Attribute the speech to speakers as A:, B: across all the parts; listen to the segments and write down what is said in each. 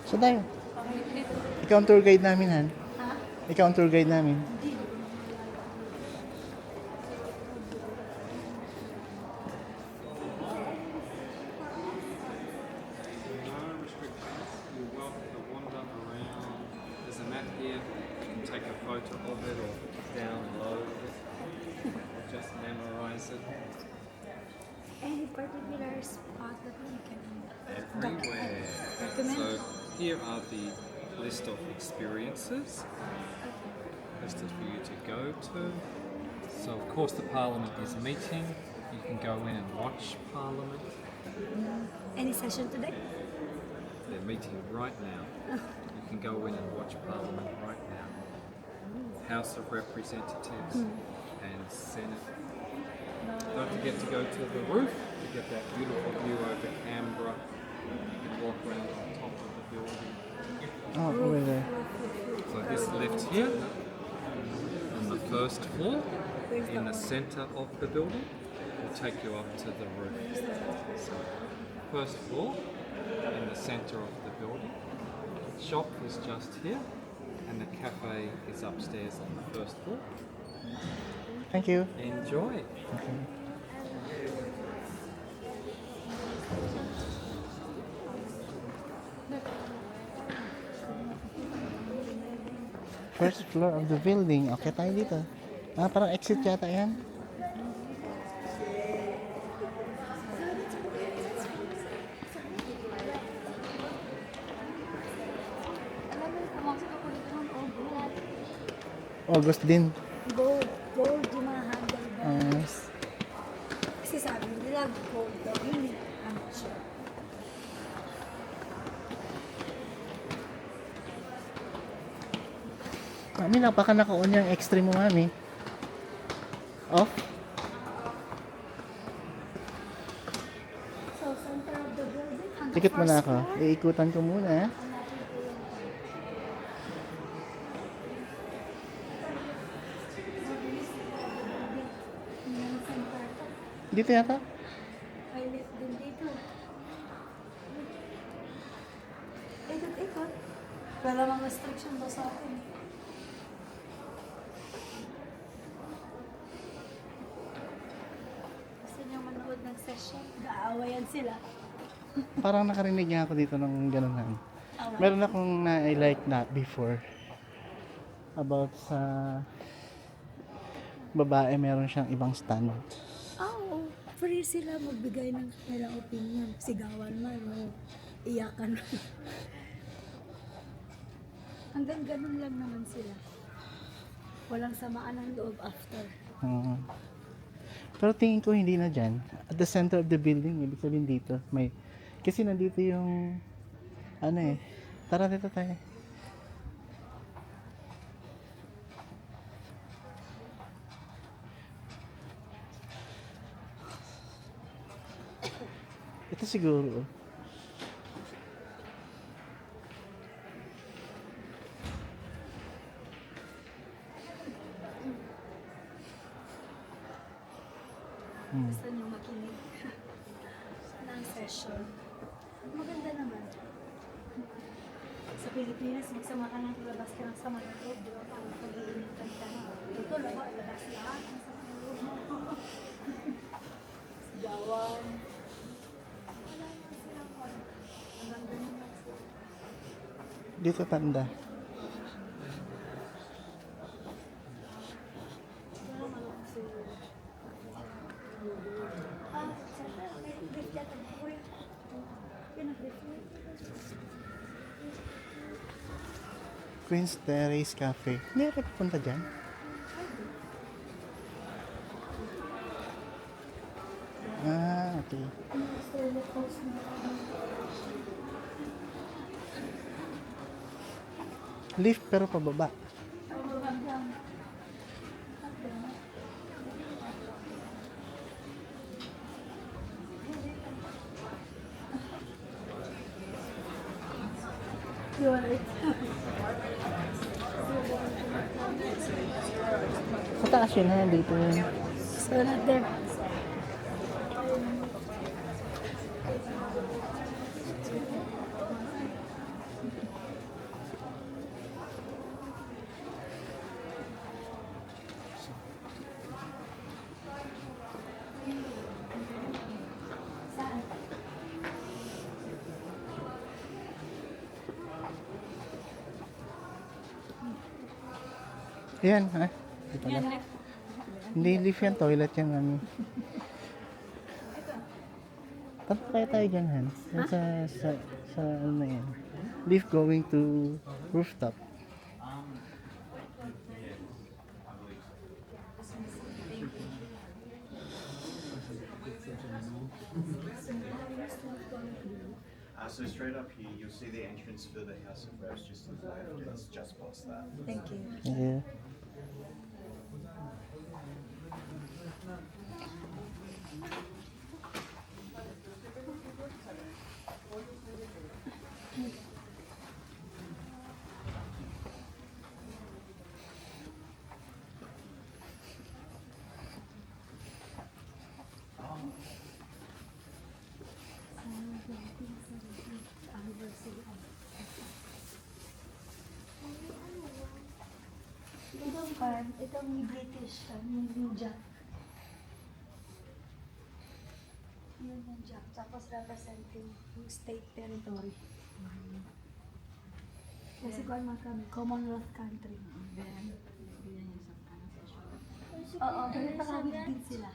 A: So tayo. Ikaw ang tour guide namin, Han.
B: Ha?
A: Ikaw ang tour guide namin.
C: No restrictions. You're welcome to wander around. There's a map here. You can take a photo of it or download it or just memorize it.
B: Any particular spot that you can
C: Everywhere.
B: recommend?
C: So here are the list of experiences. Listed for you to go to. So of course the Parliament is meeting. You can go in and watch Parliament.
B: Any session today?
C: They're meeting right now. You can go in and watch Parliament right now. House of Representatives and Senate. Don't forget to go to the roof to get that beautiful view over Canberra. You can walk around on top of the building.
A: Oh, over there.
C: So this lift here on the first floor in the centre of the building will take you up to the roof. So first floor in the centre of the building. Shop is just here and the cafe is upstairs on the first floor.
A: Thank you.
C: Enjoy!
A: First floor of the building. Okay tayo dito. Ah, parang exit yata yan.
B: Alam mo, pumasok ako dito ng gold.
A: August din.
B: Gold. Gold yung mga handle. Kasi sabi nila, gold daw. Hindi. I'm not sure.
A: Mami, napaka naka-on yung extreme mo, mami. Off?
B: So, center of the building. On the
A: Tikit mo na
B: first
A: ako.
B: floor.
A: Iikutan ko muna.
B: Yung center.
A: Dito yata.
B: May lift din dito. Ikot-ikot. Wala mang restriction daw sa akin. Gusto niyo manood ng session? Gaawayan sila.
A: Parang nakarinig nga ako dito ng ganun, Han. Meron akong na-like na before. About sa babae, meron siyang ibang stand.
B: Oo. Free sila magbigay ng kanilang opinion. Sigawan man o iyakan man. Hanggang ganun lang naman sila. Walang samaan ng loob after.
A: Mm. Pero tingin ko hindi na dyan. At the center of the building, ibig sabihin dito. May, kasi nandito yung, ano eh. Tara dito tayo. Ito siguro.
B: Gusto niyo makinig ng session. Maganda naman. Sa Pilipinas, magsama ka ng labas ka ng sama ng loob. Di ba? Parang pag-iinitan ka na. Ito, labas lahat. Ang sama ng loob mo. Sigawan. Wala naman silang ano. Ang ganda naman sila.
A: Dito tanda.
B: Wala naman sila. Ah, siyempre, may gift yan. Uy, pinag-gift mo.
A: Queen's Terrace Cafe. Hindi ako pupunta dyan. Ah, okay. Lift pero pababa.
B: You want it?
A: Sa taas yun ha, dito yun.
B: So, not there.
A: Ayan, ha? Di pala. Hindi lift yan, toilet yan namin. Tanto kaya tayo dyan, Han? Sa ano na yan. Lift going to rooftop.
D: So straight up here, you'll see the entrance for the House of Reps just to the left. It's just past that.
B: Thank you.
A: Yeah.
B: Itong British, yung Jack. Yun yung Jack. Tapos representing yung state territory. Kasi kung ano kami, Commonwealth country. Oo, pero nakawit din sila.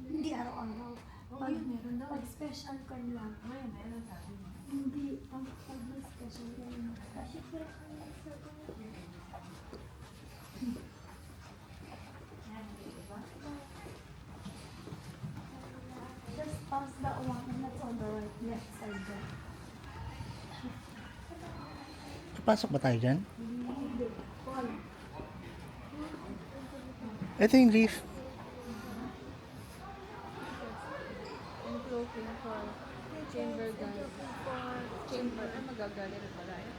B: Hindi araw-araw. Pag special kan lang. Hindi, pag special kan lang. Just pass that one and that's on the right, left side there.
A: Papasok ba tayo dyan?
B: Hindi. Wala.
A: Ito yung lift.
E: Looking for chamber guide. Chamber, magagaling pala yun.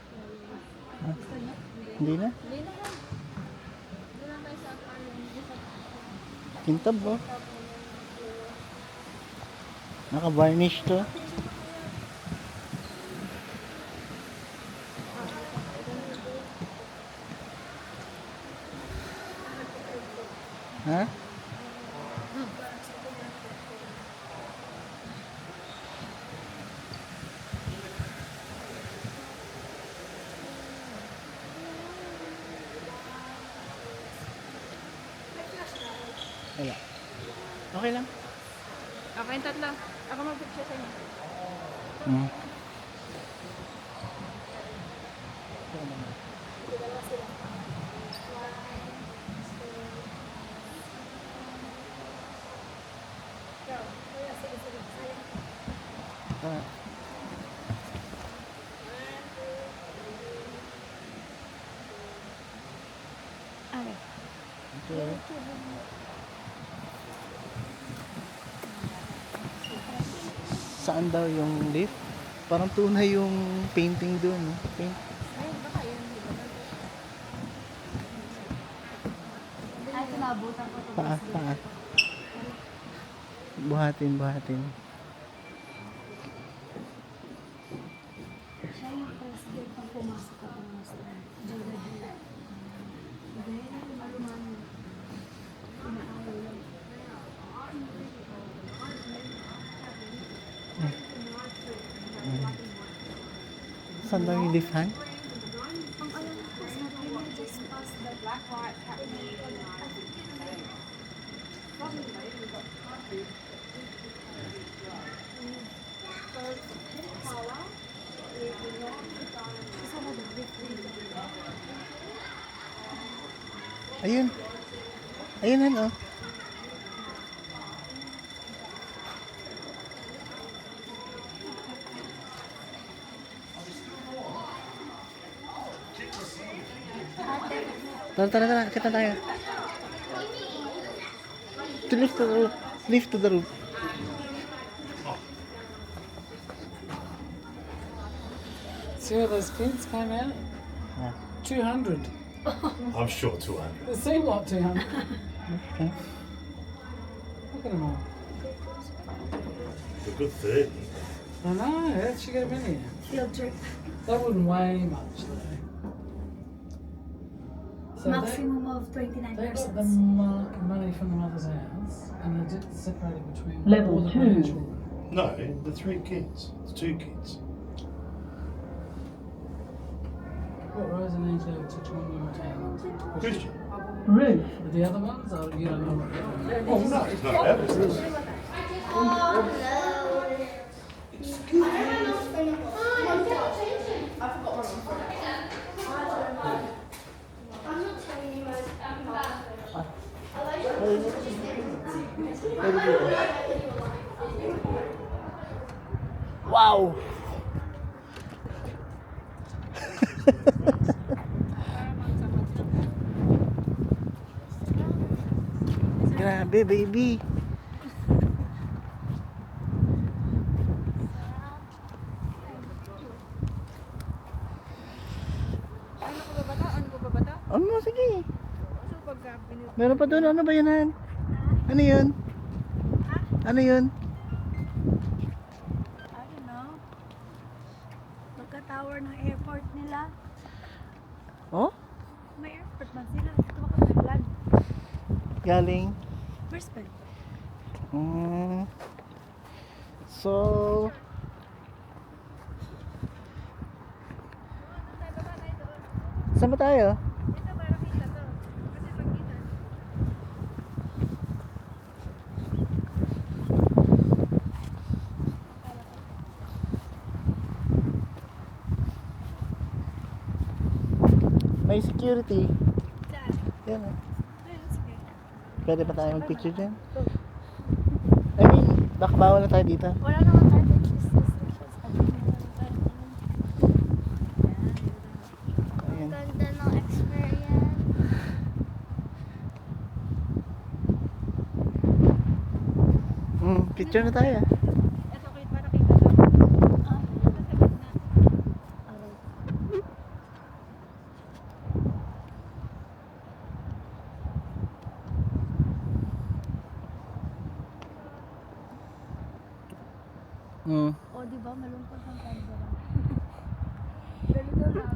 A: Hindi na?
E: Hindi na lang. Hindi lang tayo sa apartment.
A: Kintab, oh. Naka-varnish to. Ha? Wala. Okay lang.
E: Ako yung tatlo. Ako mag-picture sa inyo.
A: Mm. Ah.
B: Okay.
A: Okay. Saan daw yung lift? Parang tunay yung painting doon. No? Paint.
E: Ay, baka yun.
B: Ay, kinabutan ko ito.
A: Paa. Buhatin.
B: Siya yung president ng pumasok ako ng Muslim. Judah. Hindi, maluman yun. Pinaayaw lang.
A: Saan daw yung lift, Han?
B: Ang alam ko sa akin, just past the black white
A: Ayun. Ayun, Han, oh. Tara. Kita tayo. To lift to the roof. Lift to the roof.
F: See all those kids came out?
A: Ah.
F: 200.
D: I'm sure 200.
F: It seemed like 200.
A: Okay.
F: Look at them all.
D: A good 30.
F: I know, how'd she get them in here?
B: field trip.
F: That wouldn't weigh much though. So
B: Maximum of 29
F: they got
B: persons.
F: the money from the mother's house and they did separate it between
G: Level
F: all the
G: 2.
F: grandchildren.
D: No, the 3 kids. The 2 kids.
F: What Rose and AJ took on your hotels? Really? But the other ones, or you don't know what they're doing?
G: Oh no, it's not evidence.
A: Wow! Grabe, baby.
E: Ano ko ba bata? Ano ko ba bata?
A: Ano, sige.
E: So pagka pinili.
A: Meron pa doon. Ano ba yun, Han? Ano yun? Ano yun?
B: I don't know. Pagka-tower ng airport nila.
A: Oh?
B: May airport man sila. Ito ako nag-land.
A: Galing.
B: Brisbane.
A: So, saan ba tayo?
E: Ito para kita to. Kasi pagkita.
A: May security.
B: Saan?
A: Yan. Oh.
B: Ayun, sige.
A: Pwede ba tayo mag-picture dyan? I mean, baka bawal na tayo dito.
B: Wala naman tayo restrictions.
A: Ayan.
B: Ganda ng experience.
A: Picture na tayo.
E: Ito kay para kita to.
B: Ah,
E: Ito sa gitna.
B: o diba malungkot ang Canberra.
E: Ganito lang.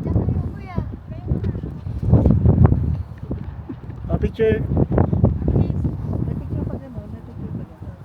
B: Diyan kayo kuya.
A: Picture.
E: May picture pa gano'n. May picture pa gano'n.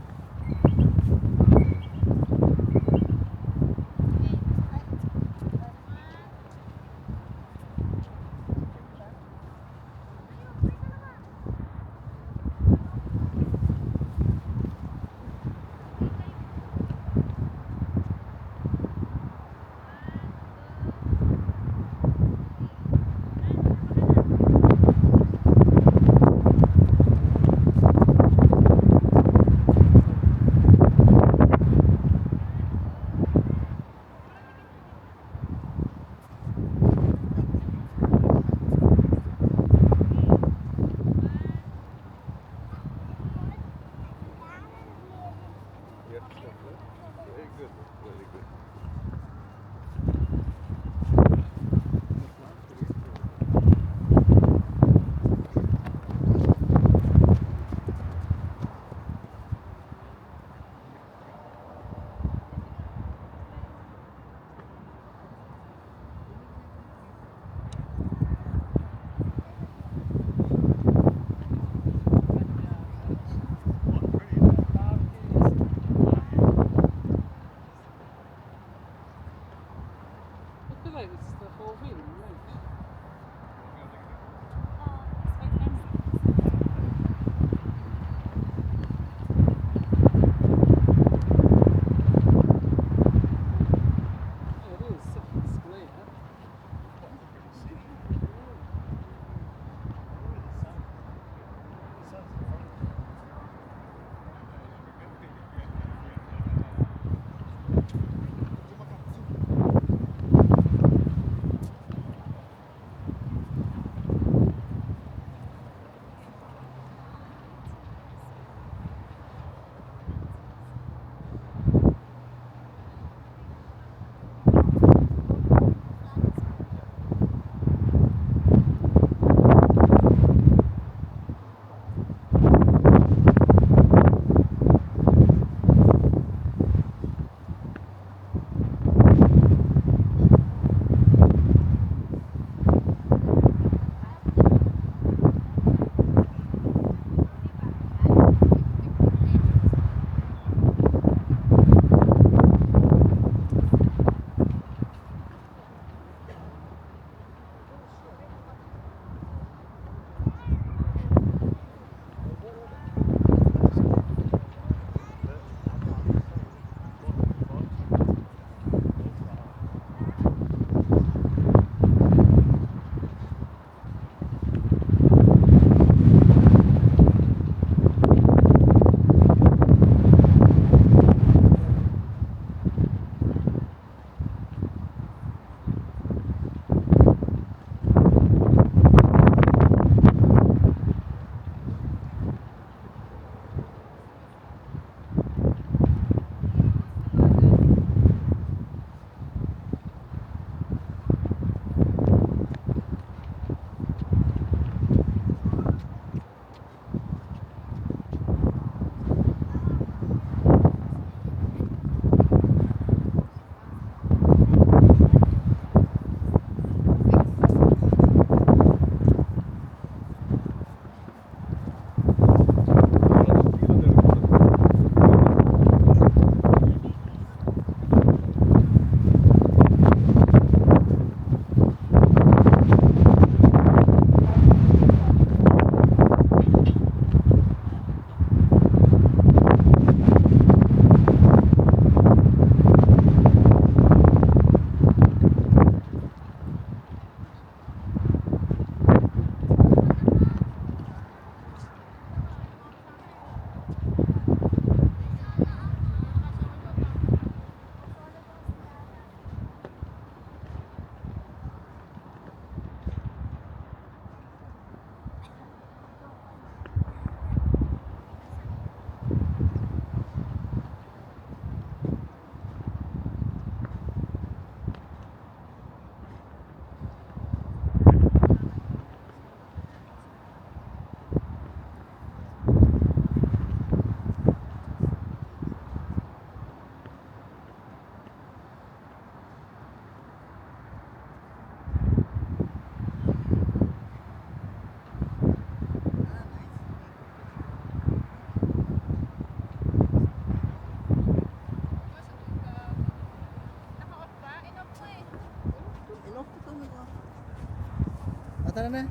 A: Tara na.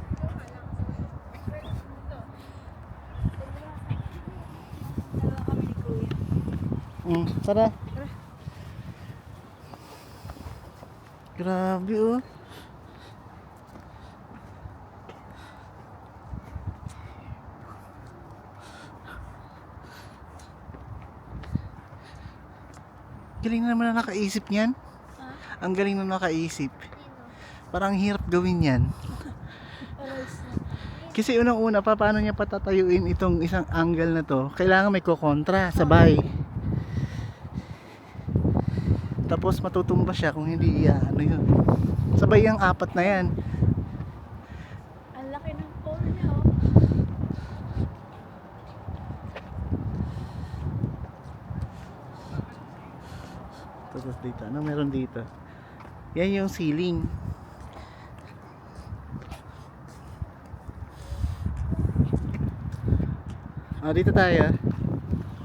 B: Dalawa kami ni Kuya.
A: Tara. Grabe oh. Galing naman na nakaisip niyan. Ang galing na nakaisip. Parang hirap gawin yan. Kasi unang-una pa, paano niya patatayuin itong isang angle na to? Kailangan may kukontra, sabay. Tapos matutumba siya kung hindi, ano yun. Sabay ang apat na yan.
B: Ang laki ng pole niya, oh.
A: Tapos dito, ano meron dito? Yan yung ceiling. Dito tayo.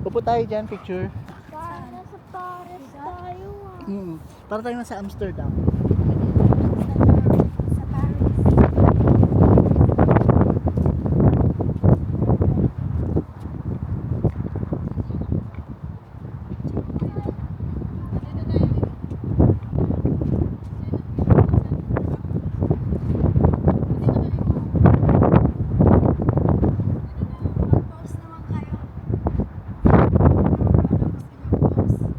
A: Upo tayo dyan, picture.
B: Parang nasa Paris tayo, ah.
A: Para tayo nasa Amsterdam.
B: Sa Paris. Mag-post naman kayo. Post.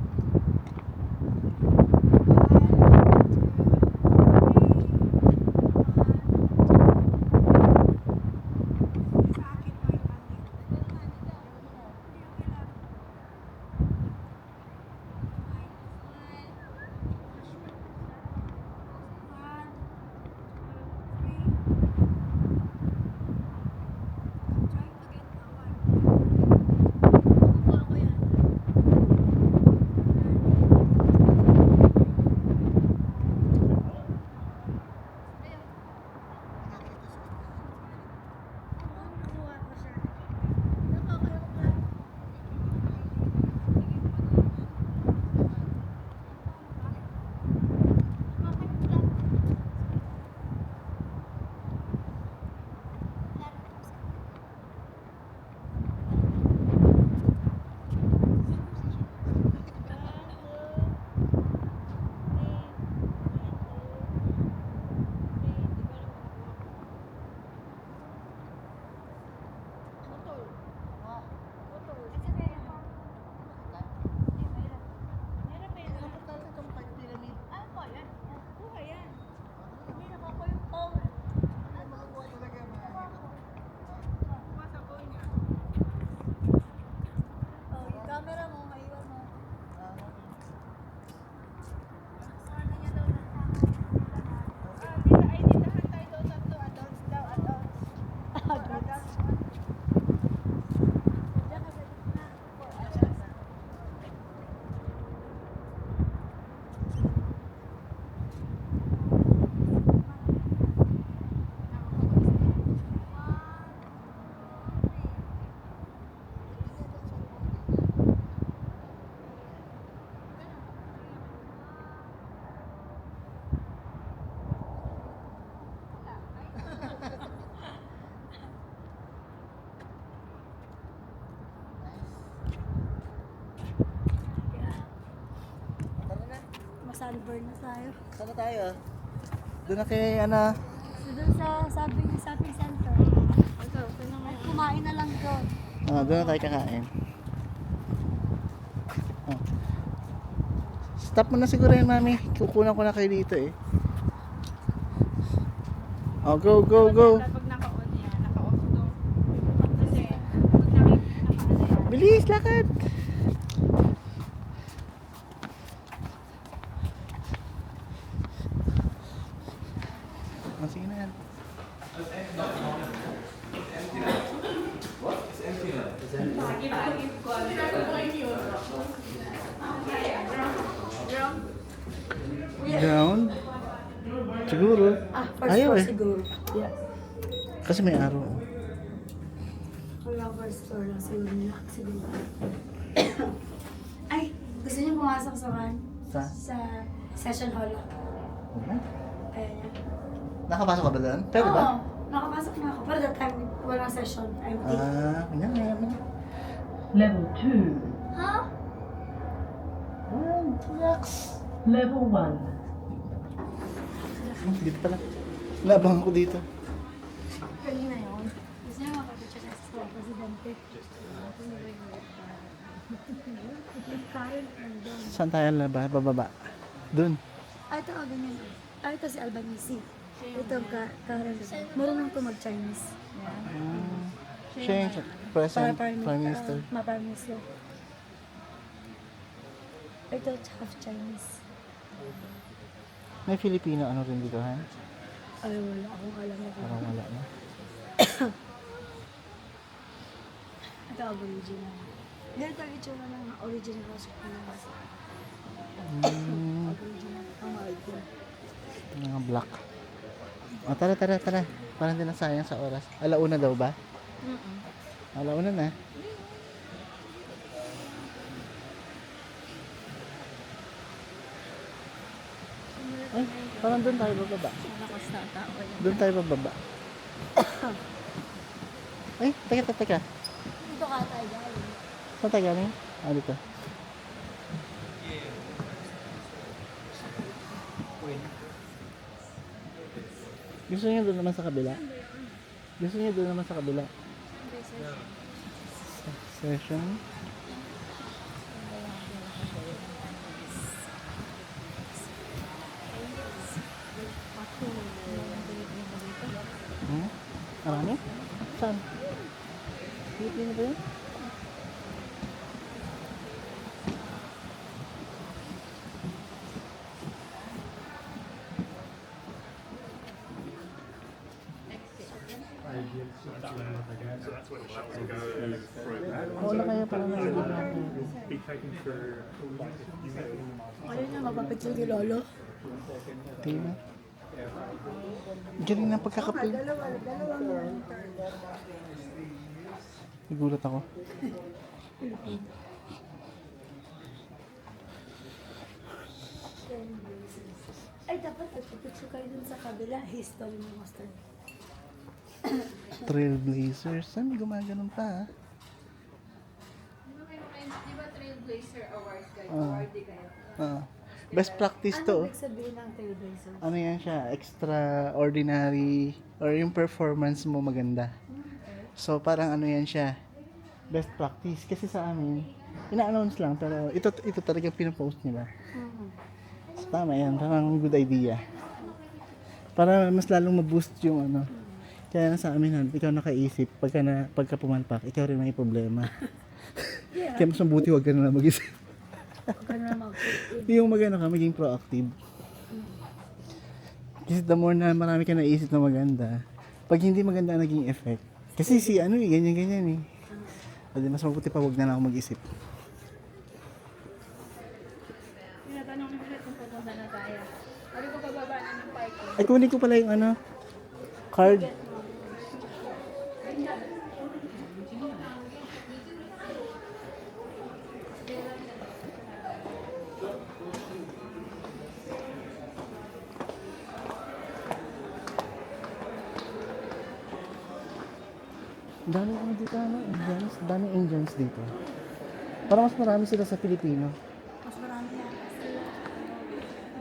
B: Sunburn na tayo.
A: Saan tayo? Doon na kay ano?
B: So, dun sa shopping center. At kumain na lang doon.
A: Doon na tayo kakain. Stop mo na siguro yan, mami. Kukunan ko na kayo dito eh. Go, go, go.
E: Pag naka-on yan, naka-off to. Kasi, pag naka-on
A: Bilis, lakad. Sige na yan. Ground? Siguro.
B: First
A: Ayaw
B: floor
A: eh.
B: siguro. Yeah.
A: Kasi may araw.
B: Wala, first floor lang siguro. Ay, gusto niyo pumasok sa sa session hall?
A: Okay.
B: Kaya niya.
A: Nakapasok ka ba doon? Pwede ba?
B: Oo. Nakapasok na ako. Pero that time, walang session. Empty.
A: Yan, yan.
G: Level 2.
B: Ha?
A: Relax.
G: Level 1.
A: Dito pala. Labang ko dito.
B: Kanina yun. Gusto niya makapicture sa school, presidente. Karen, nandun.
A: Saan tayo laba? Bababa. Dun.
B: Ay, ito, ganyan. Ay, ito si Albanese. Ito, Karen. Marunong ko mag-Chinese.
A: Siya yung present Prime Minister.
B: Prime Minister. Ito, half Chinese.
A: May Filipino ano rin dito, ha?
B: Ay, wala akong alam na.
A: Parang wala na.
B: Ito, aboriginal. Ganito ang itsura ng original Rosa Pinas. Aboriginal. Ang mahal ko.
A: Mga black. O, tara. Parang din nasayang sa oras. Alauna daw ba? Alauna na. Ay, parang doon tayo bababa. Doon tayo bababa. Ay, teka.
B: Ito ka tayo galing.
A: Saan tayo galing? Dito. Gusto niyo doon naman sa kabila? Gusto niyo doon naman sa kabila? Session? Marami? Saan? Pilipino ba yun? Oo na kaya pala nalilip natin.
B: Ayaw niya mapapicture kay Lolo.
A: Tingnan. Galing ng pagkakapil.
B: Dalawa.
A: Nagulat ako.
B: Ay, dapat nagpapicture kayo dun sa kabila. History ng Australia.
A: Trailblazers. Saan gumaganon pa, ha?
E: Di ba Trailblazer Award kayo?
A: Ah.
E: Awardee kayo?
A: Best practice to.
B: Ano ibig sabihin ng trailblazer?
A: Ano yan siya? Extraordinary or yung performance mo maganda. So parang ano yan siya? Best practice. Kasi sa amin, ina-announce lang pero ito talagang pinopost nila. So, tama yan. Parang good idea. Para mas lalong ma-boost yung ano. Kaya sa amin, ikaw nakaisip, pagka pumalpak, ikaw rin may problema. Kaya mas mabuti wag ka na lang mag-isip.
B: Huwag ka na
A: Yung magano ka, maging proactive. Kasi the more na marami ka naisip na maganda, pag hindi maganda ang naging effect, kasi ganyan eh. O di mas mabuti pa wag na lang ako mag-isip.
E: Tinatanong ko ulit kung pupunta na tayo. Sabi ko bababa na ng parking.
A: Ay, kunin ko pala yung card. Dami ko dito, Indians. Daming Indians dito. Parang mas marami sila sa Pilipino.
B: Mas marami yan. Kasi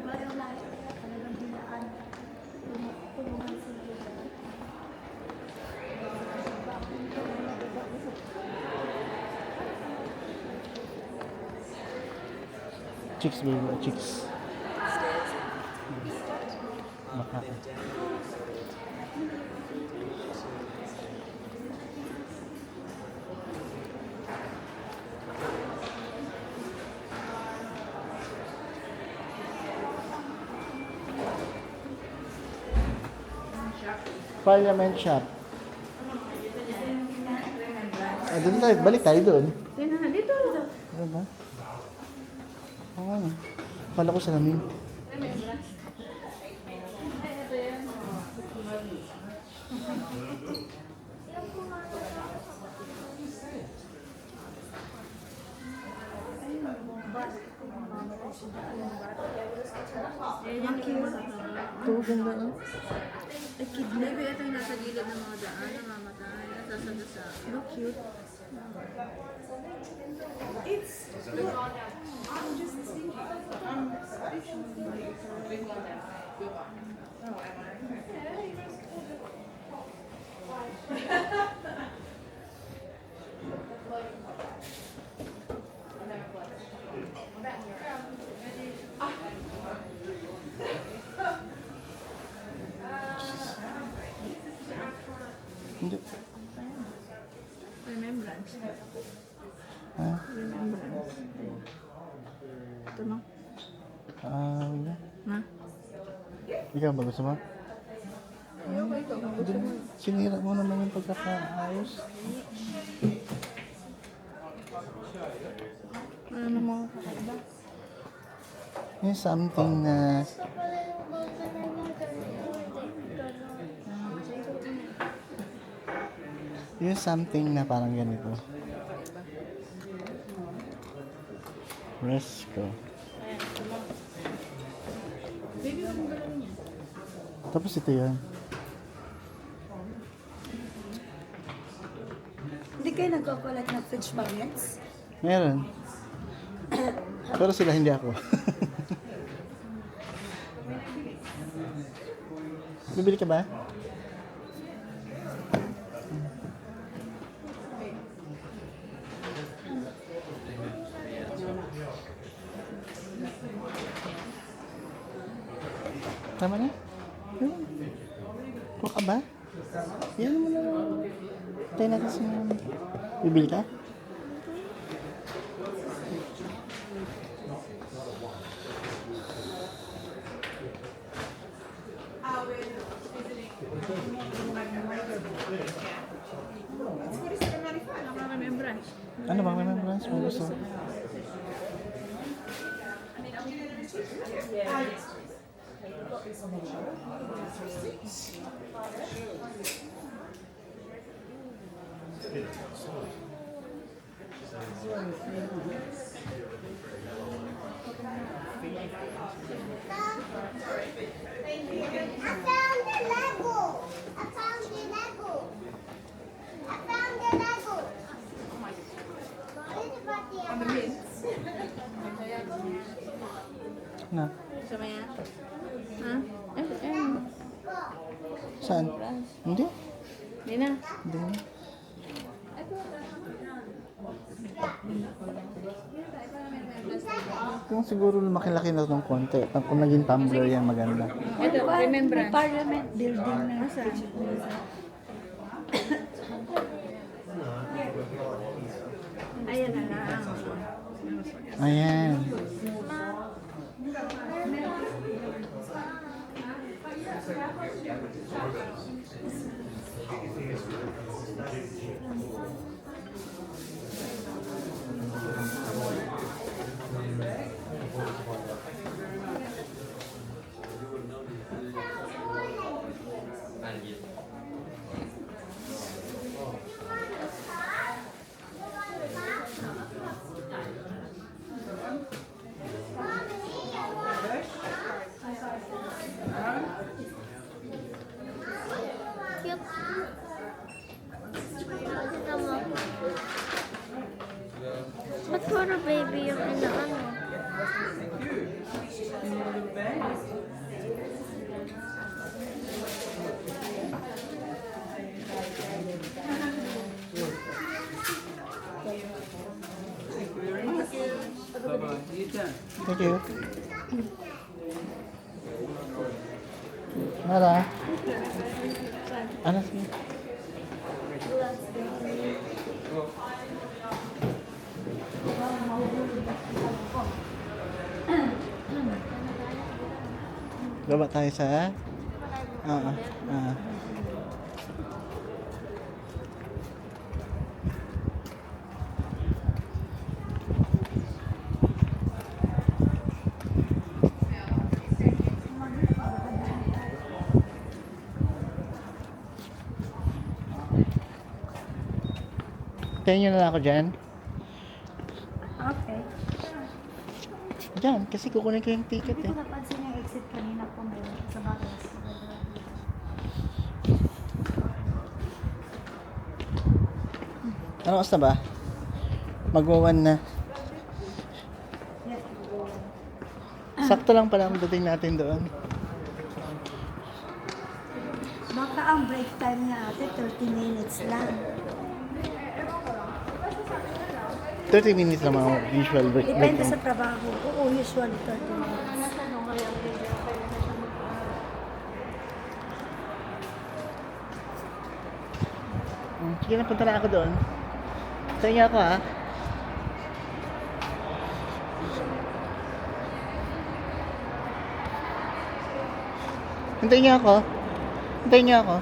B: iba yung lahat. Talagang hinaan. Tulungan sila.
A: Chicks baby, chicks. Baka. Parliament shop. Doon tayo, balik tayo doon.
E: Dito.
A: Ano ba? Oo nga. Kala ko salamin. Ito, ganda.
E: Maybe ito yung nasa gilid ng mga daan, namamatay, nasasagasa.
B: No, cute.
A: Hindi.
E: Remembrance.
A: Ha?
E: Remembrance. Ito no?
A: Wala.
E: Na?
A: Ikaw ba gusto mo? Hindi mo. Sinira mo naman yung pagkakaayos.
E: Ano mo kakaiba?
A: Yung something na yung something na parang ganito. Resco.
E: Baby, huwag mong galawin yan.
A: Tapos ito yun.
B: Hindi kayo nagko-collect ng fridge magnets?
A: Meron. Pero sila hindi ako. Bibili ka ba? Tama na? Yun. Kung ka ba? Yan mo na lang. Tayo natin sa mga... Bibili ka?
E: Ano ka remembrance?
A: Ano bang remembrance mo gusto?
H: I found the Lego. I found the Lego. I found the Lego. On the mints.
A: Na?
E: Sama yan? Ha?
A: Saan? Hindi?
E: Hindi na.
A: Hindi na. Kung siguro lumaki-laki na ng konti. Kung naging tumbler yan, maganda.
E: Ito, remembrance.
B: Parliament building na fridge magnet.
E: Ayan na lang.
A: Ayan.
H: Ba't puro baby yung inaano?
A: Thank you. Mara. Ano sih? Baba tayo sa... Tayo nyo na lang ako dyan.
B: Okay.
A: Dyan, kasi kukunin ko yung ticket
B: Hindi
A: eh.
B: ko napansin yung exit kanina po meron sa batas.
A: Ano oras na ba? Magwawan na. Sakto lang pala ang dating natin doon.
B: Baka ang break time niya ate, 30 minutes lang.
A: 30 minutes lang mga usual break.
B: Depende sa trabaho. Oo, usually 30 minutes.
A: Sige na, punta na ako doon. Tayo nga ako ha. Hintayin niyo ako. Hintayin niyo ako.